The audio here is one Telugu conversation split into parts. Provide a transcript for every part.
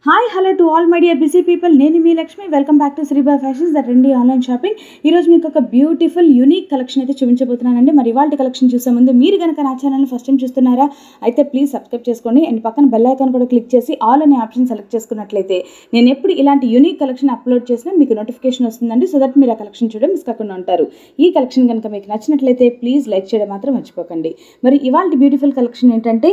Hi hello to all my dear busy people, నేను మీ Lakshmi. Welcome back to Sriba fashions, the trendy online shopping. ఈరోజు మీకు ఒక బ్యూటిఫుల్ యూనిక్ కలెక్షన్ అయితే చూపించబోతున్నానండి. మరి ఇవాళ కలెక్షన్ చూసే ముందు మీరు కనుక నా ఛానల్ని ఫస్ట్ టైం చూస్తున్నారా అయితే ప్లీజ్ సబ్స్క్రైబ్ చేసుకోండి అండ్ పక్కన బెల్ ఐకాన్ కూడా క్లిక్ చేసి ఆల్ అనే ఆప్షన్ సెలెక్ట్ చేసుకున్నట్లయితే నేను ఎప్పుడు ఇలాంటి యూనిక్ కలెక్షన్ అప్లోడ్ చేసినా మీకు నోటిఫికేషన్ వస్తుందండి. సో దట్ మీరు ఆ కలెక్షన్ చూడడం మిస్ కాకుండా ఉంటారు. ఈ కలెక్షన్ కనుక మీకు నచ్చినట్లయితే ప్లీజ్ లైక్ చేయడం మాత్రం మర్చిపోకండి. మరి ఇవాళ బ్యూటిఫుల్ కలెక్షన్ ఏంటంటే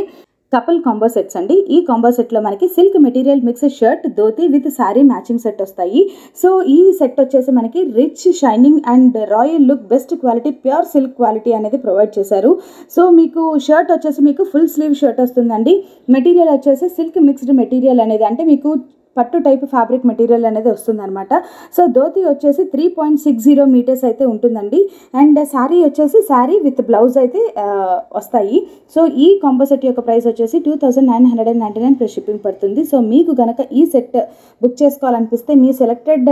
కపుల్ కాంబో సెట్స్ అండి. ఈ కాంబో సెట్లో మనకి silk material mix shirt, dhoti with sari matching set వస్తాయి. సో ఈ సెట్ వచ్చేసి మనకి rich, shining and royal look, best quality, pure silk quality అనేది ప్రొవైడ్ చేశారు. సో మీకు షర్ట్ వచ్చేసి మీకు ఫుల్ స్లీవ్ షర్ట్ వస్తుందండి. మెటీరియల్ వచ్చేసి సిల్క్ మిక్స్డ్ మెటీరియల్ అనేది, అంటే మీకు పట్టు టైప్ ఫ్యాబ్రిక్ మెటీరియల్ అనేది వస్తుందన్నమాట. సో ధోతి వచ్చేసి 3.60 మీటర్స్ అయితే ఉంటుందండి. అండ్ శారీ వచ్చేసి శారీ విత్ బ్లౌజ్ అయితే వస్తాయి. సో ఈ కాంబో సెట్ యొక్క ప్రైస్ వచ్చేసి 2999 ప్లస్ షిప్పింగ్ పడుతుంది. సో మీకు గనక ఈ సెట్ బుక్ చేసుకోవాలనిపిస్తే మీ సెలెక్టెడ్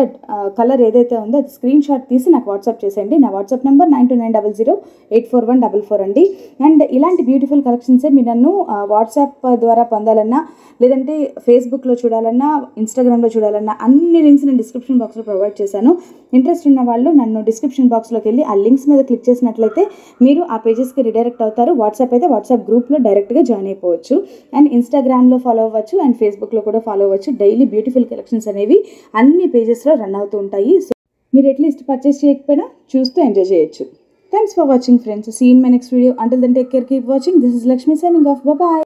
కలర్ ఏదైతే ఉందో అది స్క్రీన్ షాట్ తీసి నాకు వాట్సాప్ చేసేయండి. నా వాట్సాప్ నెంబర్ 9290084144 అండి. అండ్ ఇలాంటి బ్యూటిఫుల్ కలెక్షన్సే మీరు నన్ను వాట్సాప్ ద్వారా పొందాలన్నా, లేదంటే ఫేస్బుక్లో చూడాలన్నా, ఇన్స్టాగ్రామ్లో చూడాలన్నా అన్ని లింక్స్ నేను డిస్క్రిప్షన్ బాక్స్లో ప్రొవైడ్ చేశాను. ఇంట్రెస్ట్ ఉన్న వాళ్ళు నన్ను డిస్క్రిప్షన్ బాక్స్లోకి వెళ్ళి ఆ లింక్స్ మీద క్లిక్ చేసినట్లయితే మీరు ఆ పేజెస్కి రిడైరెక్ట్ అవుతారు. వాట్సాప్ అయితే వాట్సాప్ గ్రూప్లో డైరెక్ట్గా జాయిన్ అయిపోవచ్చు. అండ్ ఇన్స్టాగ్రామ్లో ఫాలో అవ్వచ్చు అండ్ ఫేస్బుక్లో కూడా ఫాలో అవ్వచ్చు. డైలీ బ్యూటిఫుల్ కలెక్షన్స్ అనేవి అన్ని పేజెస్లో రన్ అవుతూ ఉంటాయి. సో మీరు అట్లీస్ట్ పర్చేస్ చేయకపోయినా చూస్తూ ఎంజాయ్ చేయొచ్చు. Thanks for watching friends. See in my next video. Until then take care, keep watching. This is Lakshmi signing off. Bye.